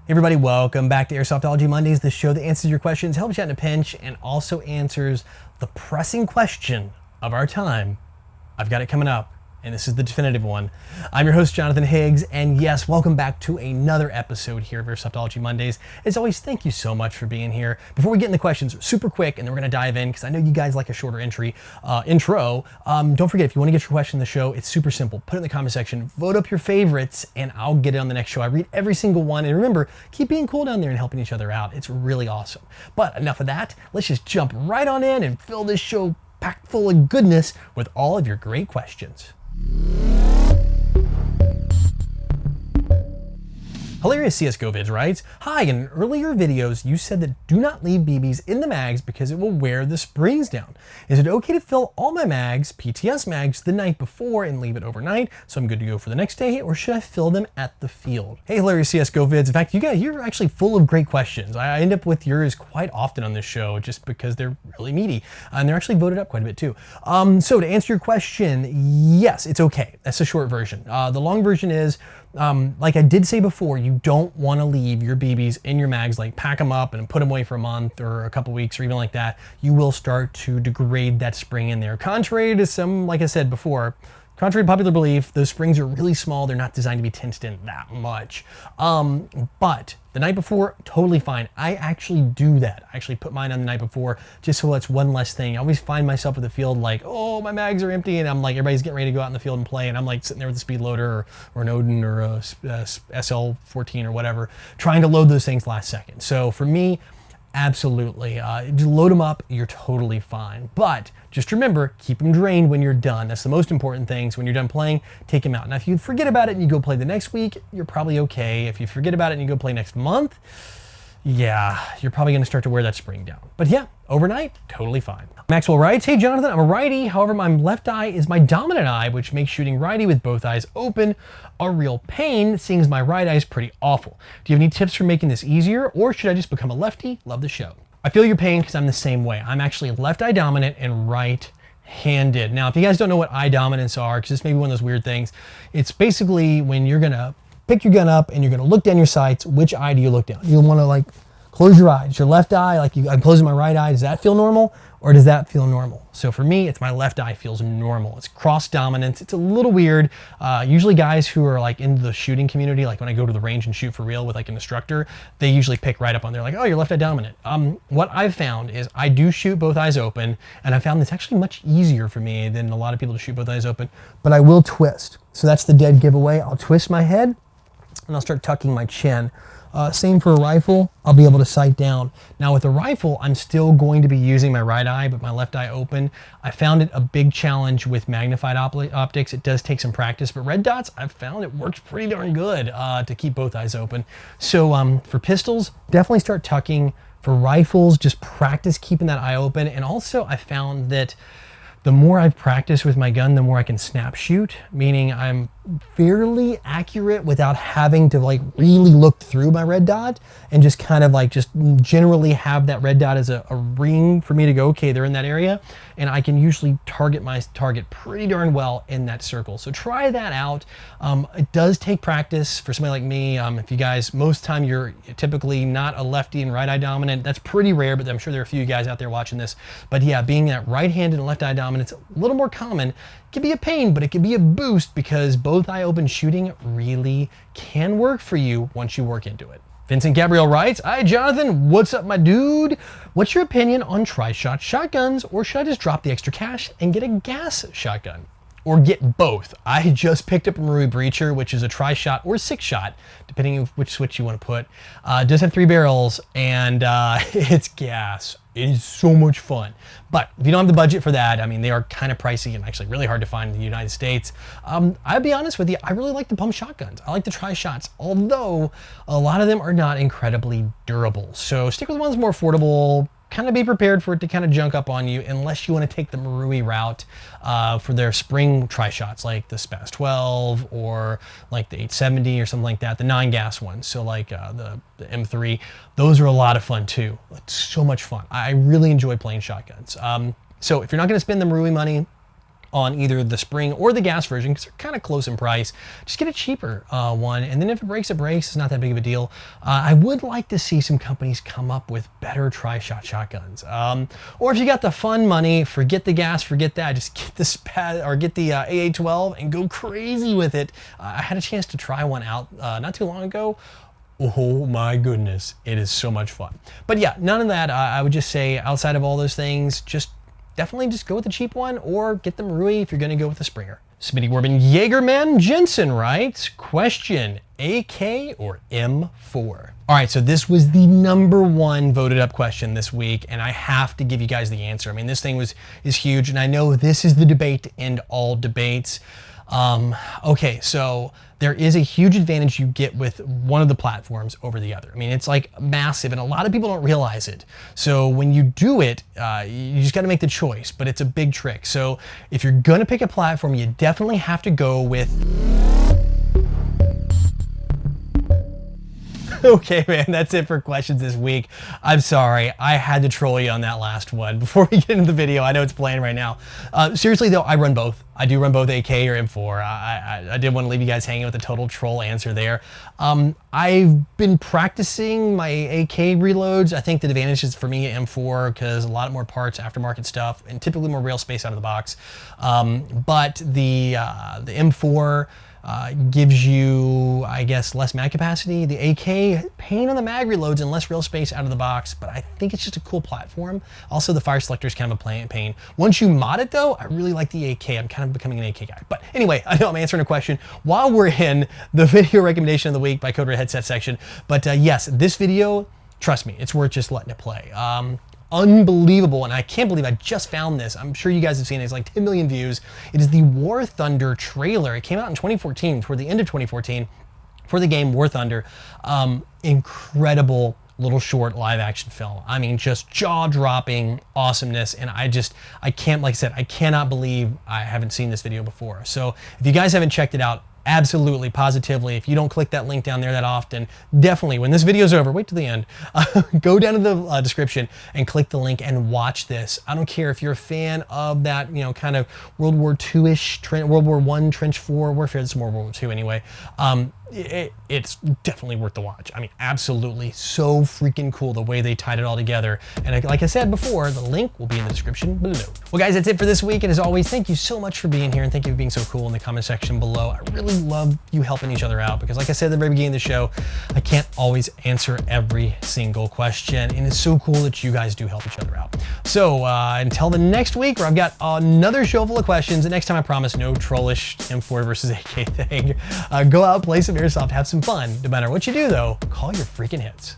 Everybody, welcome back to Airsoftology Mondays, the show that answers your questions, helps you out in a pinch, and also answers the pressing question of our time. I've got it coming up, and this is the definitive one. I'm your host, Jonathan Higgs, and yes, welcome back to another episode here of Airsoftology Mondays. As always, thank you so much for being here. Before we get into questions, super quick, and then we're gonna dive in, because I know you guys like a shorter intro. Don't forget, if you wanna get your question in the show, it's super simple. Put it in the comment section, vote up your favorites, and I'll get it on the next show. I read every single one, and remember, keep being cool down there and helping each other out. It's really awesome. But enough of that, let's just jump right on in and fill this show packed full of goodness with all of your great questions. Hilarious CSGO Vids writes, "Hi, in earlier videos you said that do not leave BBs in the mags because it will wear the springs down. Is it okay to fill all my mags, PTS mags, the night before and leave it overnight so I'm good to go for the next day, or should I fill them at the field?" Hey, Hilarious CSGO Vids. In fact, you're actually full of great questions. I end up with yours quite often on this show just because they're really meaty, and they're actually voted up quite a bit too. So to answer your question, yes, it's okay. That's the short version. The long version is, like I did say before, you don't want to leave your BBs in your mags, like pack them up and put them away for a month or a couple weeks or even like that. You will start to degrade that spring in there. Contrary to some, like I said before, contrary to popular belief, those springs are really small. They're not designed to be tensed in that much. But the night before, totally fine. I actually do that. I actually put mine on the night before just so that's one less thing. I always find myself at the field like, oh, my mags are empty, and I'm like, everybody's getting ready to go out in the field and play, and I'm like sitting there with a speed loader or an Odin or a SL14 or whatever, trying to load those things last second. So for me, absolutely. Just load them up, you're totally fine. But just remember, keep them drained when you're done. That's the most important thing. So when you're done playing, take them out. Now, if you forget about it and you go play the next week, you're probably okay. If you forget about it and you go play next month, yeah, you're probably gonna start to wear that spring down. But yeah, overnight, totally fine. Maxwell writes, "Hey Jonathan, I'm a righty. However, my left eye is my dominant eye, which makes shooting righty with both eyes open a real pain, seeing as my right eye is pretty awful. Do you have any tips for making this easier, or should I just become a lefty? Love the show." I feel your pain because I'm the same way. I'm actually left eye dominant and right-handed. Now, if you guys don't know what eye dominance are, because this may be one of those weird things, it's basically when you're gonna pick your gun up and you're gonna look down your sights, which eye do you look down? You wanna like close your eyes. Your left eye, like I'm closing my right eye, does that feel normal? Or does that feel normal? So for me, it's my left eye feels normal. It's cross dominance. It's a little weird. Usually guys who are like in the shooting community, like when I go to the range and shoot for real with like an instructor, they usually pick right up on there like, oh, you're left eye dominant. What I've found is I do shoot both eyes open, and I found it's actually much easier for me than a lot of people to shoot both eyes open, but I will twist. So that's the dead giveaway. I'll twist my head and I'll start tucking my chin. Same for a rifle, I'll be able to sight down. Now with a rifle, I'm still going to be using my right eye, but my left eye open. I found it a big challenge with magnified optics. It does take some practice, but red dots, I've found it works pretty darn good to keep both eyes open. So for pistols, definitely start tucking. For rifles, just practice keeping that eye open. And also I found that the more I've practiced with my gun, the more I can snap shoot, meaning I'm fairly accurate without having to like really look through my red dot, and just kind of like just generally have that red dot as a ring for me to go, okay, they're in that area, and I can usually target my target pretty darn well in that circle. So try that out. It does take practice for somebody like me. If you guys, most time you're typically not a lefty and right eye dominant, that's pretty rare, but I'm sure there are a few guys out there watching this. But yeah, being that right-handed and left eye dominant, it's a little more common. It can be a pain, but it can be a boost because both eye open shooting really can work for you once you work into it. Vincent Gabriel writes, "Hi Jonathan, what's up my dude? What's your opinion on tri-shot shotguns, or should I just drop the extra cash and get a gas shotgun? Or get both? I just picked up a Marui Breacher, which is a tri-shot or 6-shot, depending on which switch you want to put. It does have 3 barrels, and it's gas. It is so much fun. But if you don't have the budget for that, I mean, they are kind of pricey and actually really hard to find in the United States. I'll be honest with you, I really like the pump shotguns. I like the tri-shots, although a lot of them are not incredibly durable. So stick with the ones more affordable. Kind of be prepared for it to kind of junk up on you, unless you want to take the Marui route for their spring tri-shots, like the Spaz 12 or like the 870 or something like that, the 9-gas ones. So like the M3, those are a lot of fun too. It's so much fun. I really enjoy playing shotguns. So if you're not going to spend the Marui money, on either the spring or the gas version because they're kind of close in price. Just get a cheaper one, and then if it breaks, it breaks. It's not that big of a deal. I would like to see some companies come up with better tri-shot shotguns. Or if you got the fun money, forget the gas, forget that. Just get the get the AA-12 and go crazy with it. I had a chance to try one out not too long ago. Oh my goodness, it is so much fun. But yeah, none of that. I would just say outside of all those things, definitely just go with the cheap one or get the Marui if you're going to go with the Springer. Smitty Corbin Jaegerman Jensen writes, question, AK or M4? All right, so this was the #1 voted up question this week, and I have to give you guys the answer. I mean, this thing is huge, and I know this is the debate to end all debates. Okay, so there is a huge advantage you get with one of the platforms over the other. I mean, it's like massive, and a lot of people don't realize it. So when you do it, you just got to make the choice, but it's a big trick. So if you're going to pick a platform, you definitely have to go with... Okay, man, that's it for questions this week. I'm sorry, I had to troll you on that last one. Before we get into the video, I know it's playing right now. Seriously though, I run both. I do run both AK or M4. I did want to leave you guys hanging with a total troll answer there. I've been practicing my AK reloads. I think the advantage is for me at M4 because a lot more parts, aftermarket stuff, and typically more rail space out of the box. But the M4 gives you, I guess, less mag capacity. The AK, pain on the mag reloads and less real space out of the box, but I think it's just a cool platform. Also, the fire selector is kind of a pain. Once you mod it though, I really like the AK. I'm kind of becoming an AK guy. But anyway, I know I'm answering a question while we're in the video recommendation of the week by Code Red headset section. But yes, this video, trust me, it's worth just letting it play. Unbelievable, and I can't believe I just found this. I'm sure you guys have seen it. It's like 10 million views. It is the War Thunder trailer. It came out in 2014, toward the end of 2014, for the game War Thunder. Incredible little short live action film. I mean, just jaw-dropping awesomeness, and I can't, like I said, I cannot believe I haven't seen this video before. So if you guys haven't checked it out, absolutely, positively, if you don't click that link down there that often, definitely, when this video's over, wait till the end, go down to the description and click the link and watch this. I don't care if you're a fan of that, you know, kind of World War II-ish, World War I, Trench Warfare, it's more World War II anyway. It's definitely worth the watch. I mean, absolutely, so freaking cool the way they tied it all together. And like I said before, the link will be in the description below. Well guys, that's it for this week, and as always, thank you so much for being here, and thank you for being so cool in the comment section below. I really love you helping each other out, because like I said at the very beginning of the show, I can't always answer every single question, and it's so cool that you guys do help each other out. So until the next week, where I've got another show full of questions, and next time I promise no trollish M4 versus AK thing. Go out, play some airsoft, have some fun. No matter what you do though, call your freaking hits.